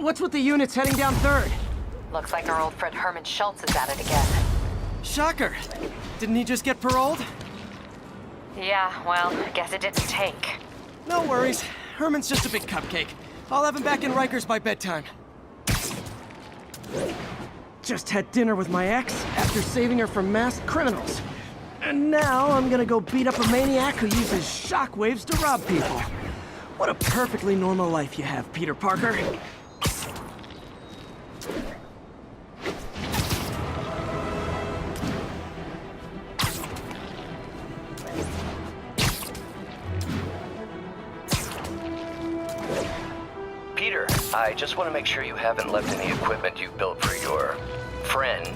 What's with the units heading down 3rd? Looks like our old friend Herman Schultz is at it again. Shocker. Didn't he just get paroled? Yeah, well, I guess it didn't take. No worries. Herman's just a big cupcake. I'll have him back in Rikers by bedtime. Just had dinner with my ex after saving her from masked criminals. And now I'm gonna go beat up a maniac who uses shockwaves to rob people. What a perfectly normal life you have, Peter Parker. Peter, I just want to make sure you haven't left any equipment you built for your friend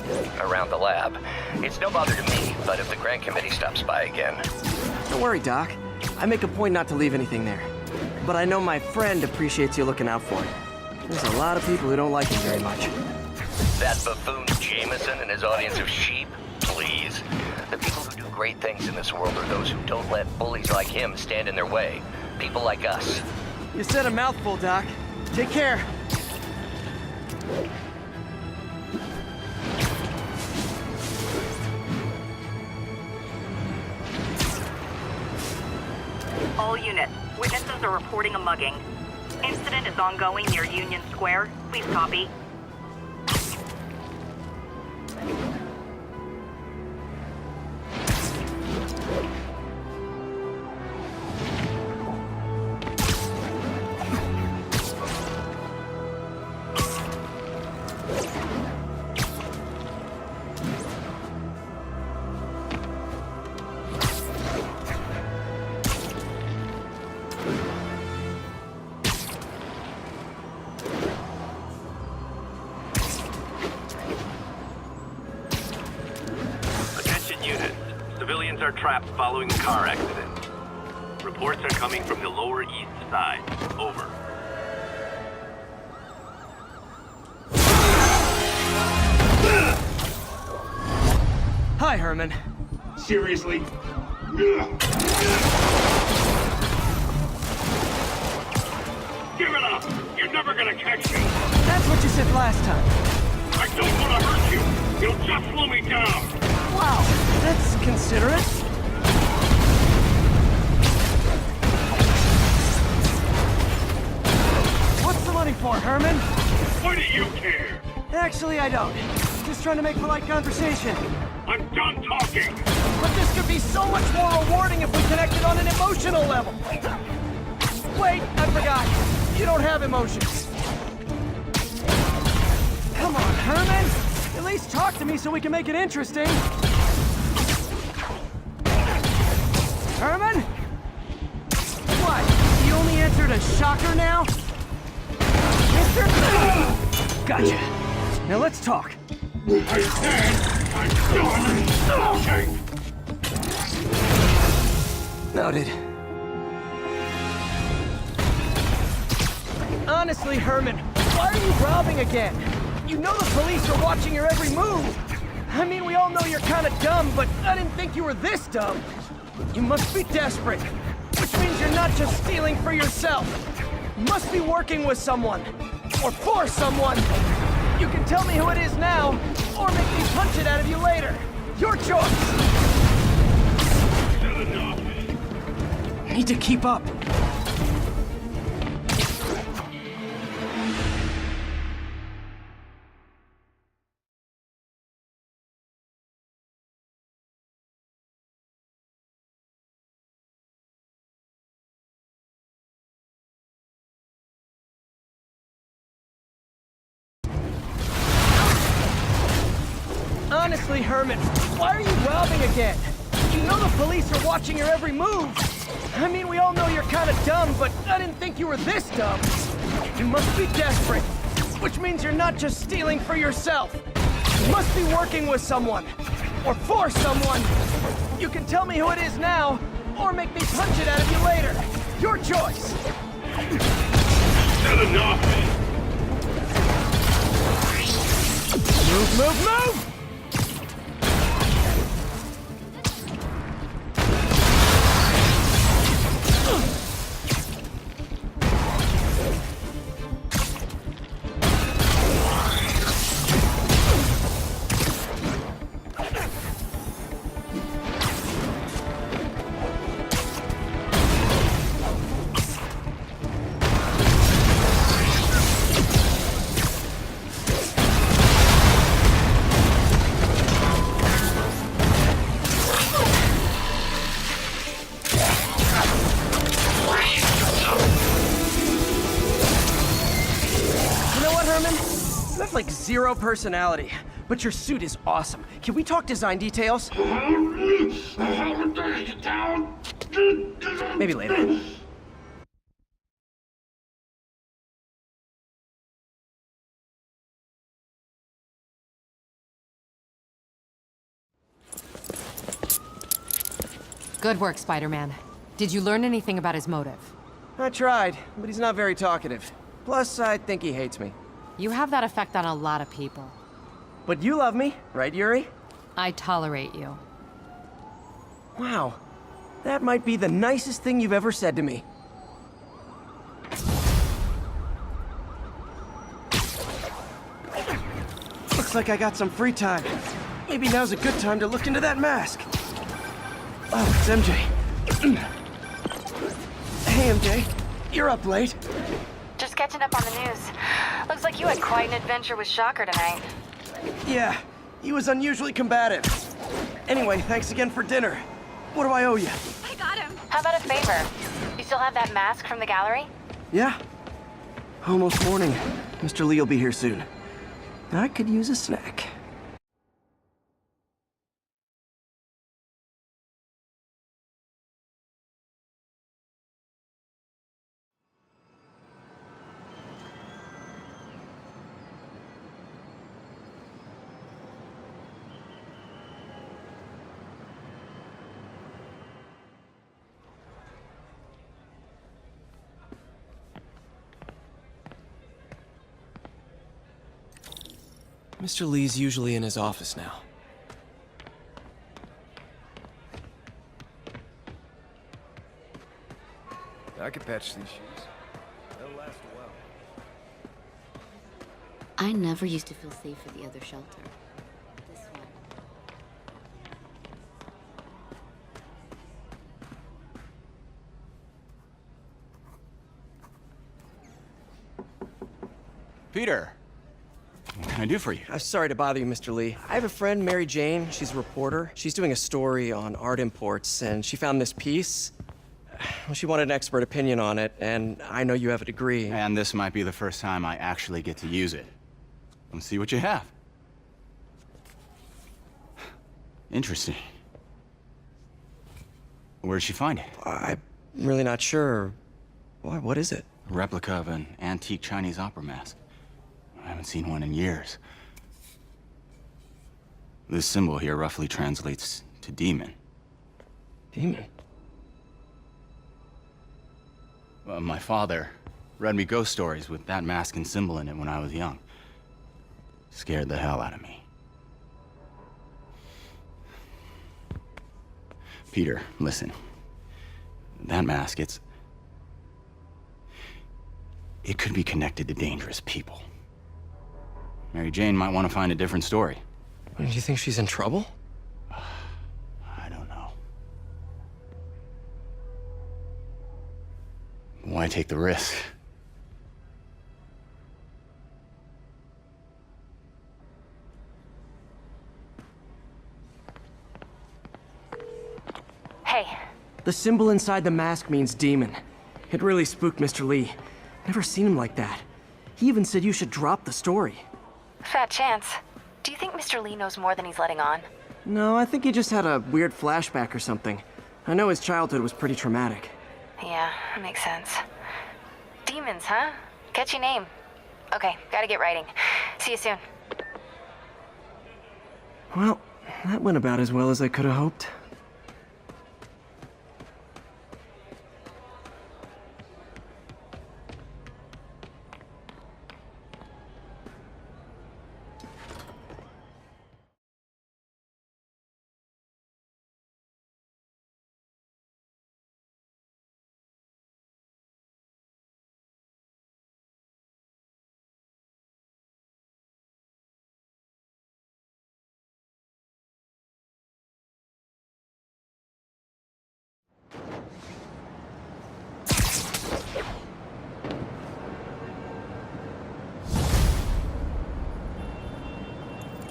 around the lab. It's no bother to me, but if the grant committee stops by again... Don't worry, Doc. I make a point not to leave anything there. But I know my friend appreciates you looking out for him. There's a lot of people who don't like him very much. That buffoon Jameson and his audience of sheep? Please. The people who do great things in this world are those who don't let bullies like him stand in their way. People like us. You said a mouthful, Doc. Take care. All units, witnesses are reporting a mugging. Incident is ongoing near Union Square. Please copy. Civilians are trapped following the car accident. Reports are coming from the Lower East Side. Over. Hi, Herman. Seriously? Give it up! You're never gonna catch me! That's what you said last time. I don't want to hurt you! You'll just slow me down! Wow, that's considerate. What's the money for, Herman? Why do you care? Actually, I don't. Just trying to make polite conversation. I'm done talking! But this could be so much more rewarding if we connected on an emotional level. Wait, I forgot. You don't have emotions. Come on, Herman. At least talk to me so we can make it interesting. Herman? What? You only answered a shocker now? Mister? Gotcha. Now let's talk. I said I'm done talking! Noted. Honestly, Herman, why are you robbing again? You know the police are watching your every move. I mean, we all know you're kind of dumb, but I didn't think you were this dumb. You must be desperate, which means you're not just stealing for yourself. You must be working with someone, or for someone. You can tell me who it is now, or make me punch it out of you later. Your choice. Need to keep up. Honestly, Herman, why are you robbing again? You know the police are watching your every move. I mean, we all know you're kind of dumb, but I didn't think you were this dumb. You must be desperate, which means you're not just stealing for yourself. You must be working with someone, or for someone. You can tell me who it is now, or make me punch it out of you later. Your choice. Not enough! Move, move, move! like zero personality. But your suit is awesome. Can we talk design details? Maybe later. Good work, Spider-Man. Did you learn anything about his motive? I tried, but he's not very talkative. Plus, I think he hates me. You have that effect on a lot of people. But you love me, right, Yuri? I tolerate you. Wow. That might be the nicest thing you've ever said to me. Looks like I got some free time. Maybe now's a good time to look into that mask. Oh, it's MJ. Hey, MJ. You're up late. Just catching up on the news. Looks like you had quite an adventure with Shocker tonight. Yeah, he was unusually combative. Anyway, thanks again for dinner. What do I owe you? I got him. How about a favor? You still have that mask from the gallery? Yeah. Almost morning. Mr. Lee will be here soon. I could use a snack. Mr. Lee's usually in his office now. I could patch these shoes. They'll last a while. I never used to feel safe at the other shelter. This one. Peter! What can I do for you? I'm sorry to bother you, Mr. Lee. I have a friend, Mary Jane. She's a reporter. She's doing a story on art imports, and she found this piece. Well, she wanted an expert opinion on it, and I know you have a degree. And this might be the first time I actually get to use it. Let's see what you have. Interesting. Where'd she find it? I'm really not sure. Why, what is it? A replica of an antique Chinese opera mask. I haven't seen one in years. This symbol here roughly translates to demon. Demon? My father read me ghost stories with that mask and symbol in it when I was young. Scared the hell out of me. Peter, listen. That mask, it could be connected to dangerous people. Mary Jane might want to find a different story. Do you think she's in trouble? I don't know. Why take the risk? Hey, The symbol inside the mask means demon. It really spooked Mr. Lee. Never seen him like that. He even said you should drop the story. fat chance. Do you think Mr. Lee knows more than he's letting on? No, I think he just had a weird flashback or something. I know his childhood was pretty traumatic. Yeah, makes sense. Demons, huh? Catchy name. Okay, gotta get writing. See you soon. Well, that went about as well as I could have hoped.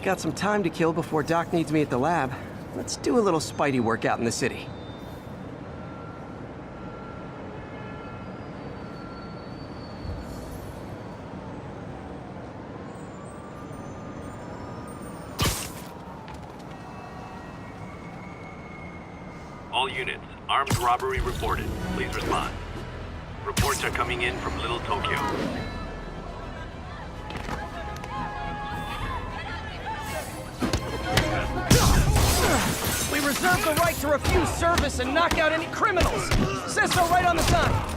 Got some time to kill before Doc needs me at the lab. Let's do a little Spidey workout in the city. All units, armed robbery reported. Please respond. Reports are coming in from Little Tokyo. We reserve the right to refuse service and knock out any criminals. Says so right on the sign.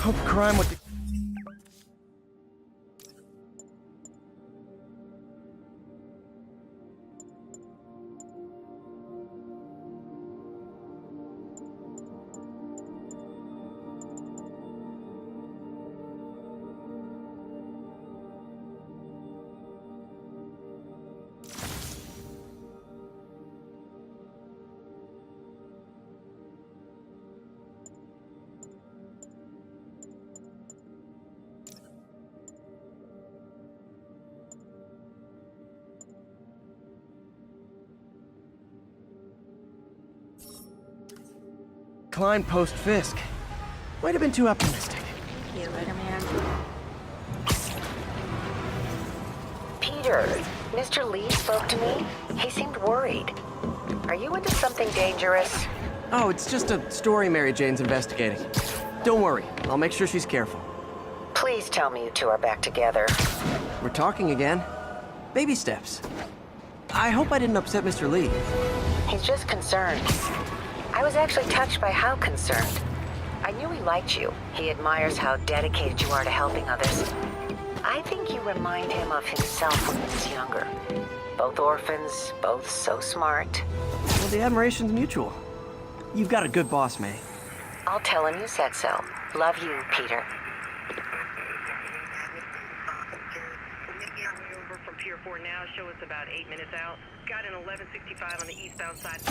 Hope crime would... Klein post Fisk. Might have been too optimistic. See you later, man. Peter, Mr. Lee spoke to me. He seemed worried. Are you into something dangerous? Oh, it's just a story Mary Jane's investigating. Don't worry, I'll make sure she's careful. Please tell me you two are back together. We're talking again. Baby steps. I hope I didn't upset Mr. Lee. He's just concerned. I was actually touched by how concerned. I knew he liked you. He admires how dedicated you are to helping others. I think you remind him of himself when he was younger. Both orphans, both so smart. Well, the admiration's mutual. You've got a good boss, May. I'll tell him you said so. Love you, Peter. Over from Pier 4 now. Show us about 8 minutes out. Got an 1165 on the eastbound side.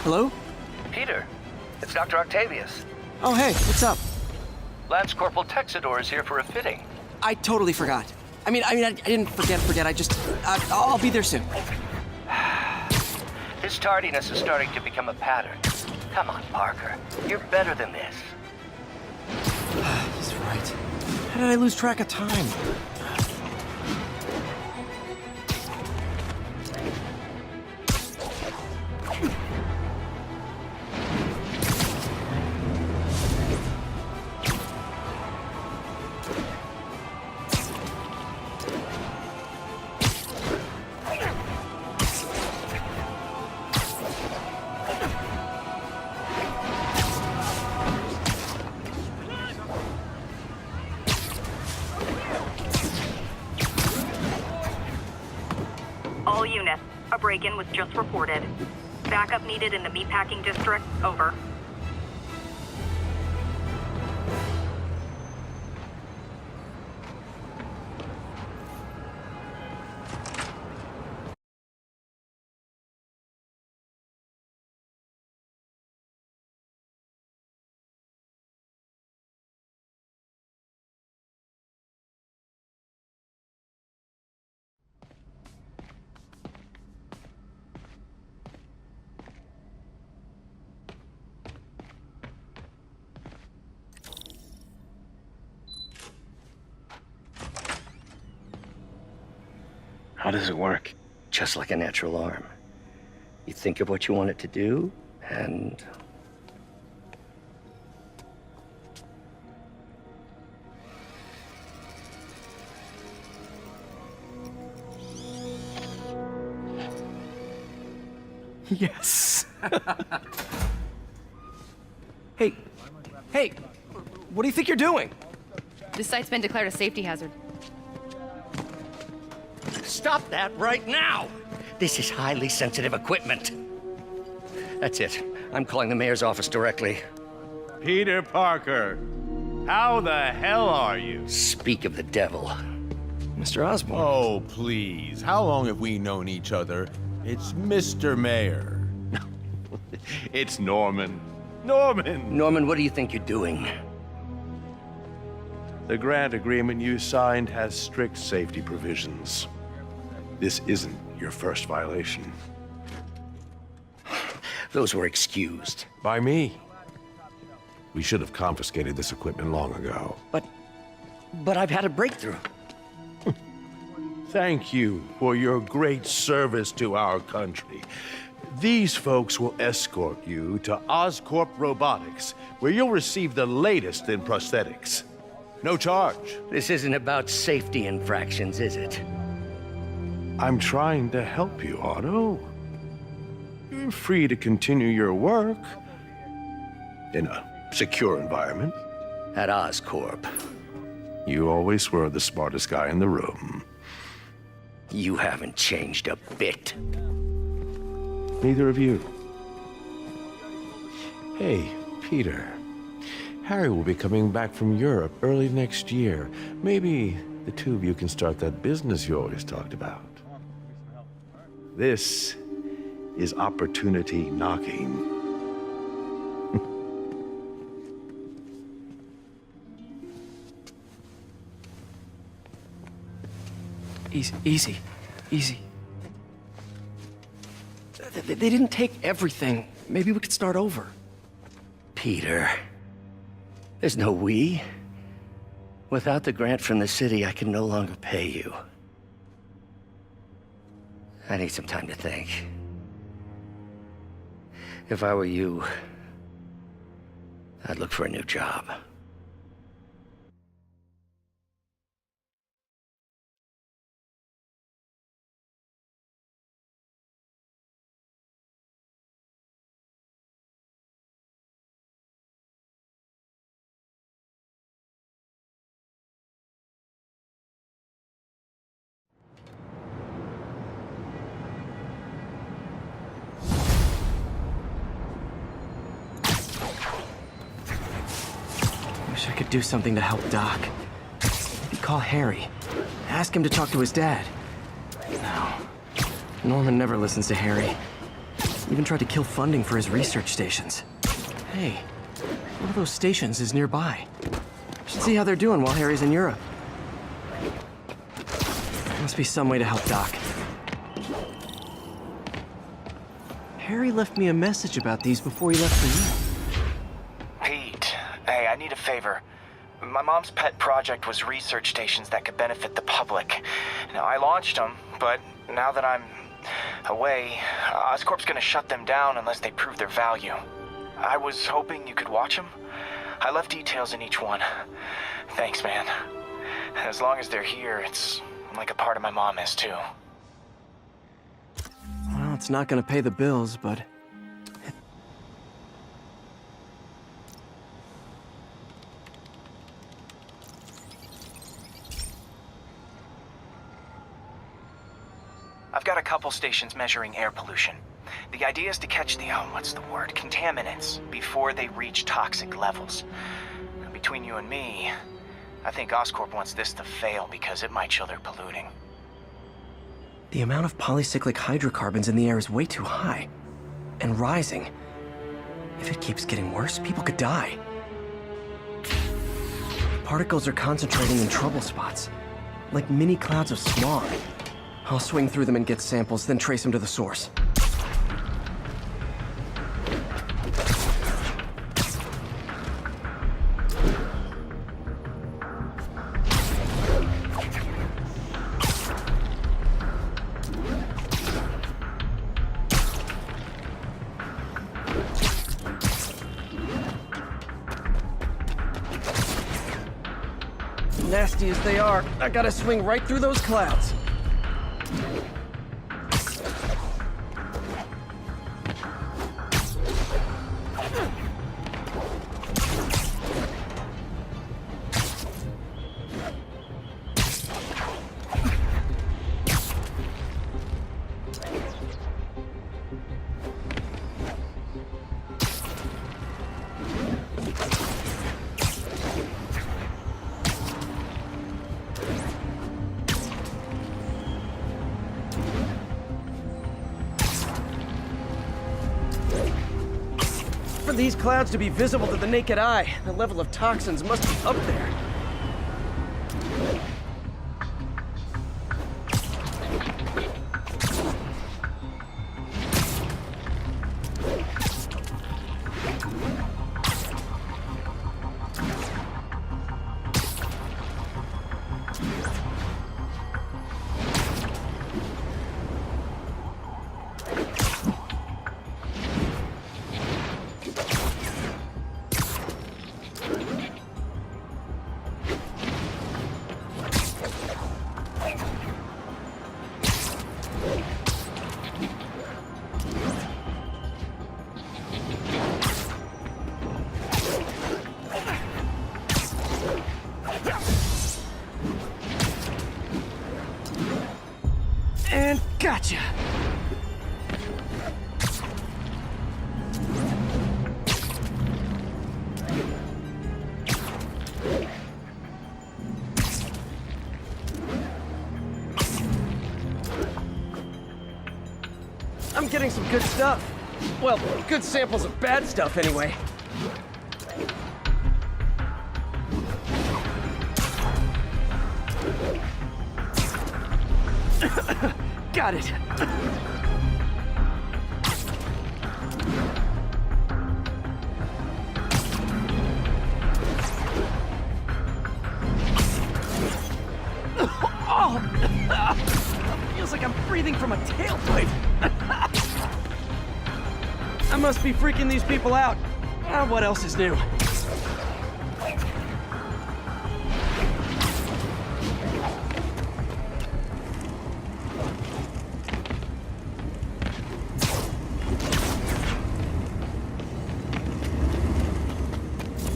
Hello? Peter, it's Dr. Octavius. Oh, hey, what's up? Lance Corporal Texador is here for a fitting. I totally forgot. I didn't forget. I'll be there soon. His tardiness is starting to become a pattern. Come on, Parker. You're better than this. He's right. How did I lose track of time? All units, a break-in was just reported. Backup needed in the meatpacking district. Over. How does it work? Just like a natural arm. You think of what you want it to do, and... Yes. Hey, what do you think you're doing? This site's been declared a safety hazard. Stop that right now! This is highly sensitive equipment. That's it. I'm calling the mayor's office directly. Peter Parker, How the hell are you? Speak of the devil. Mr. Osborn. Oh, please. How long have we known each other? It's Mr. Mayor. It's Norman. Norman! Norman, what do you think you're doing? The grant agreement you signed has strict safety provisions. This isn't your first violation. Those were excused. By me. We should have confiscated this equipment long ago. But I've had a breakthrough. Thank you for your great service to our country. These folks will escort you to Oscorp Robotics, where you'll receive the latest in prosthetics. No charge. This isn't about safety infractions, is it? I'm trying to help you, Otto. You're free to continue your work in a secure environment. At Oscorp. You always were the smartest guy in the room. You haven't changed a bit. Neither of you. Hey, Peter. Harry will be coming back from Europe early next year. Maybe the two of you can start that business you always talked about. This is opportunity knocking. Easy. They didn't take everything. Maybe we could start over. Peter. There's no we. Without the grant from the city, I can no longer pay you. I need some time to think. If I were you, I'd look for a new job. Wish I could do something to help Doc. Maybe call Harry. Ask him to talk to his dad. No. Norman never listens to Harry. Even tried to kill funding for his research stations. Hey, one of those stations is nearby. Should see how they're doing while Harry's in Europe. Must be some way to help Doc. Harry left me a message about these before he left for you. Pete, hey, I need a favor. My mom's pet project was research stations that could benefit the public. Now, I launched them, but now that I'm away, Oscorp's gonna shut them down unless they prove their value. I was hoping you could watch them. I left details in each one. Thanks, man. As long as they're here, it's like a part of my mom is, too. Well, it's not gonna pay the bills, but... I've got a couple stations measuring air pollution. The idea is to catch the, contaminants before they reach toxic levels. Between you and me, I think Oscorp wants this to fail because it might show they're polluting. The amount of polycyclic hydrocarbons in the air is way too high. And rising. If it keeps getting worse, people could die. Particles are concentrating in trouble spots. Like mini clouds of smog. I'll swing through them and get samples, then trace them to the source. Nasty as they are, I gotta swing right through those clouds. For these clouds to be visible to the naked eye, the level of toxins must be up there. And gotcha! I'm getting some good stuff. Well, good samples of bad stuff anyway. Got it. Oh, feels like I'm breathing from a tailpipe. I must be freaking these people out. What else is new?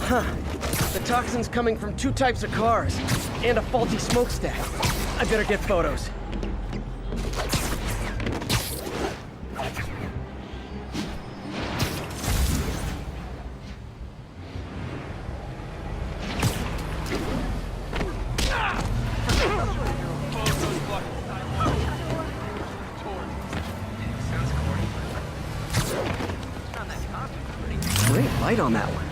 Huh. The toxin's coming from 2 types of cars, and a faulty smokestack. I better get photos. Great light on that one.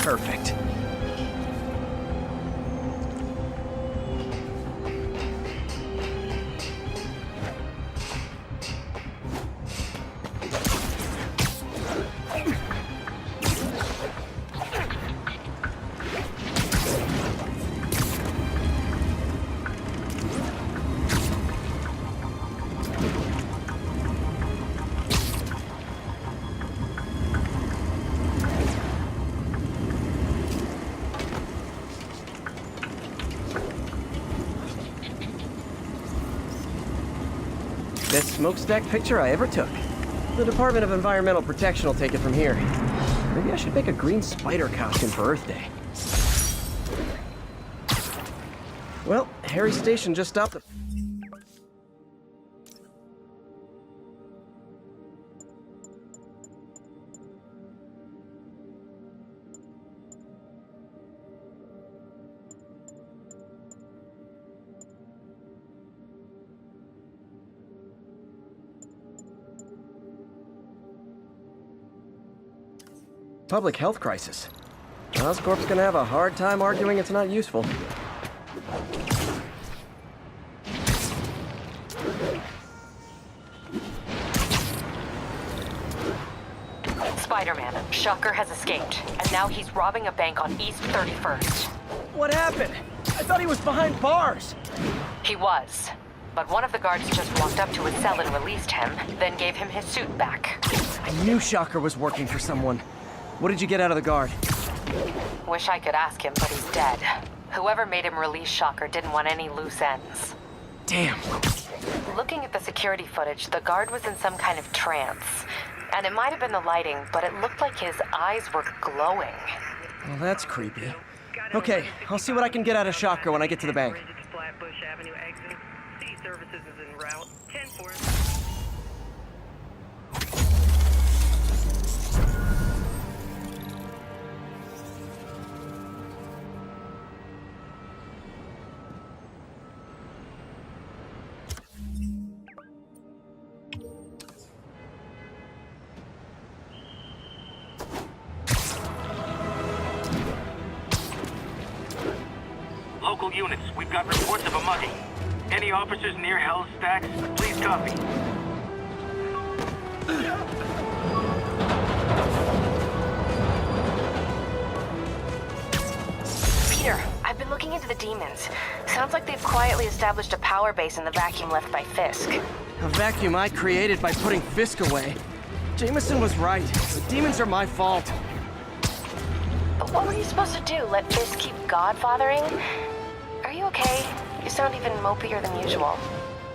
Perfect. Best smokestack picture I ever took. The Department of Environmental Protection will take it from here. Maybe I should make a green spider costume for Earth Day. Well, Harry Station just stopped the... Public health crisis. Oscorp's gonna have a hard time arguing it's not useful. Spiderman, Shocker has escaped, and now he's robbing a bank on East 31st. What happened? I thought he was behind bars. He was, but one of the guards just walked up to his cell and released him, then gave him his suit back. I knew Shocker was working for someone. What did you get out of the guard? Wish I could ask him, but he's dead. Whoever made him release Shocker didn't want any loose ends. Damn. Looking at the security footage, the guard was in some kind of trance. And it might have been the lighting, but it looked like his eyes were glowing. Well, that's creepy. Okay, I'll see what I can get out of Shocker when I get to the bank. services is en route. 10-4. Local units, we've got reports of a mugging. Any officers near Hell's Stacks, please copy. Peter, I've been looking into the demons. Sounds like they've quietly established a power base in the vacuum left by Fisk. A vacuum I created by putting Fisk away. Jameson was right. The demons are my fault. But what were you supposed to do? Let Fisk keep godfathering? Are you okay? You sound even mopier than usual.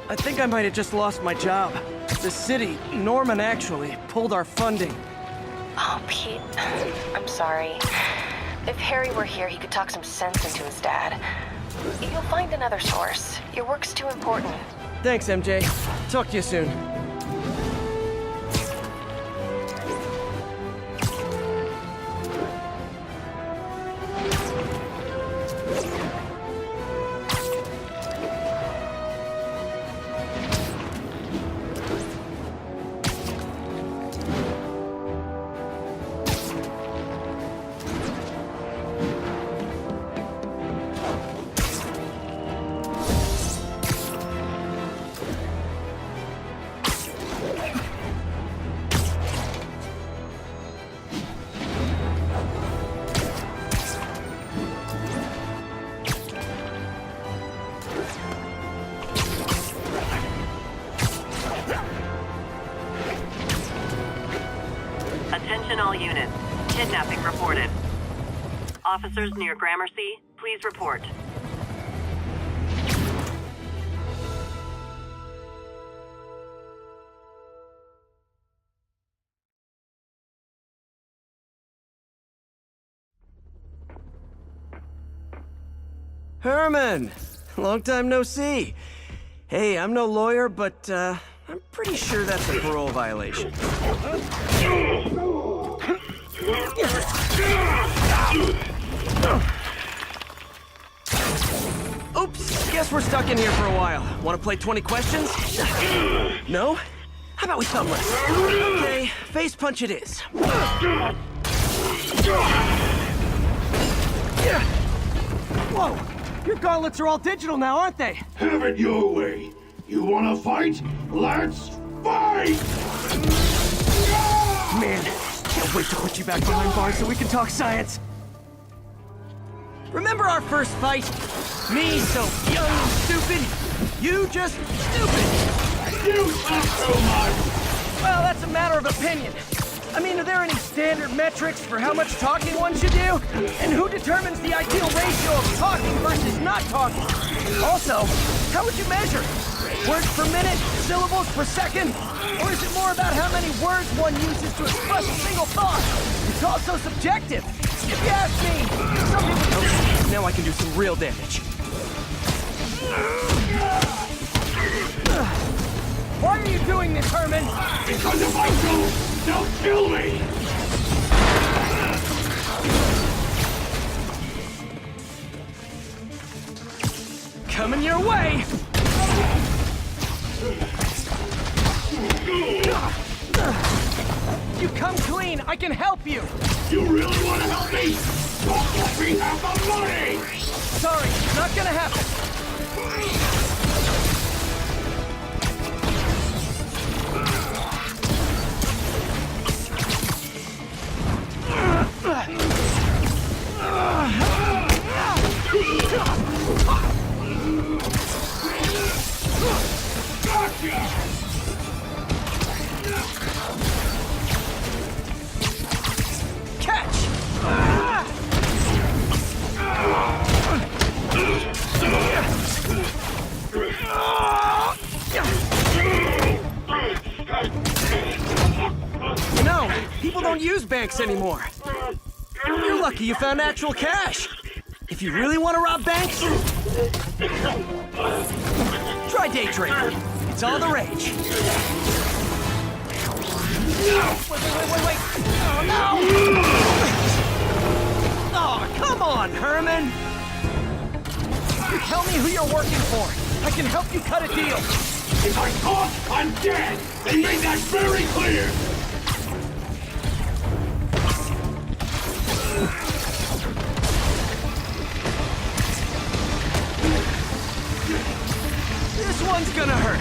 I think I might have just lost my job. The city, Norman actually, pulled our funding. Oh, Pete. I'm sorry. If Harry were here, he could talk some sense into his dad. You'll find another source. Your work's too important. Thanks, MJ. Talk to you soon. Attention all units. Kidnapping reported. Officers near Gramercy, please report. Herman! Long time no see. Hey, I'm no lawyer, but, I'm pretty sure that's a parole violation. Oops, guess we're stuck in here for a while. Want to play 20 questions? No? How about we thumbless? Okay, face punch it is. Whoa! Your gauntlets are all digital now, aren't they? Have it your way. You wanna fight? Let's fight! Man, can't wait to put you back behind bars so we can talk science. Remember our first fight? Me so young and stupid, you just stupid. You talk too much! Well, that's a matter of opinion. I mean, are there any standard metrics for how much talking one should do? And who determines the ideal ratio of talking versus not talking? Also, how would you measure? Words per minute? Syllables per second? Or is it more about how many words one uses to express a single thought? It's also subjective. If you ask me, some people... Okay, now I can do some real damage. Why are you doing this, Herman? Because if I do, they'll kill me! Coming your way! You come clean, I can help you! You really want to help me? Don't let me have the money! Sorry, not gonna happen. Catch! You know, people don't use banks anymore. You're lucky you found actual cash. If you really want to rob banks, Try day trading. It's all the rage. Wait. Oh, no! Oh, come on, Herman! You tell me who you're working for. I can help you cut a deal. If I talk, I'm dead! They made that very clear! This one's gonna hurt.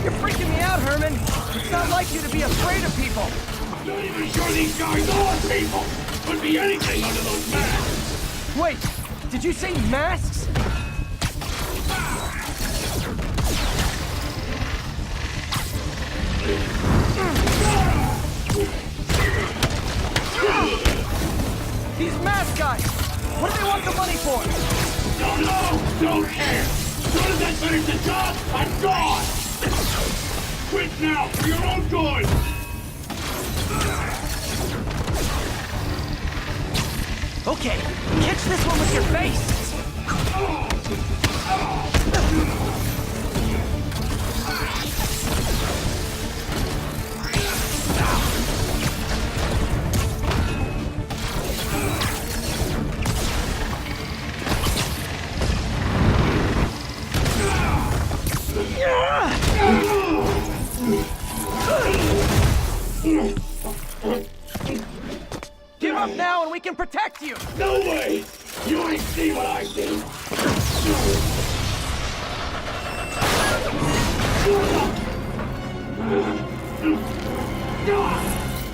You're freaking me out, Herman. It's not like you to be afraid of people. I'm not even sure these guys are people! Could be anything under those masks! Wait, did you say masks? These mask guys! What do they want the money for? Don't know! Don't care! As soon as I finish the job, I'm gone! Quit now, for your own good! Okay, catch this one with your face! Give up now and we can protect you! No way! You ain't see what I see!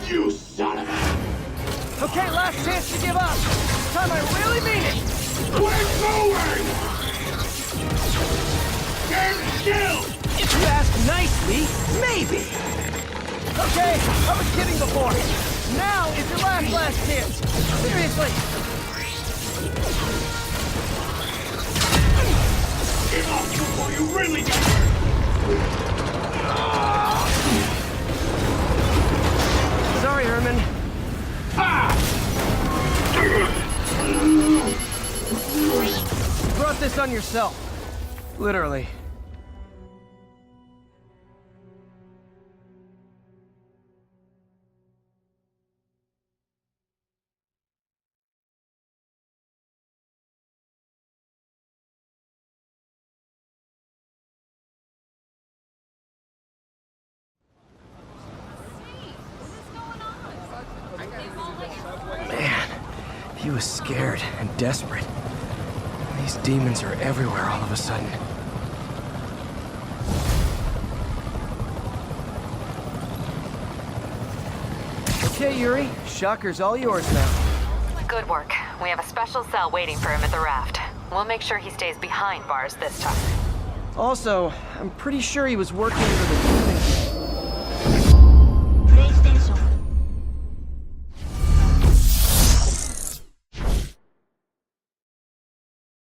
You son of a... Okay, last chance to give up. This time I really mean it! We're going! Stand still! If you ask nicely, maybe. Okay, I was kidding before. Now is your last chance. Seriously. Give up before you really get hurt! Sorry, Herman. You brought this on yourself. Literally. Man, he was scared and desperate. These demons are everywhere all of a sudden. Okay, Yuri. Shocker's all yours now. Good work. We have a special cell waiting for him at the raft. We'll make sure he stays behind bars this time. Also, I'm pretty sure he was working for the demon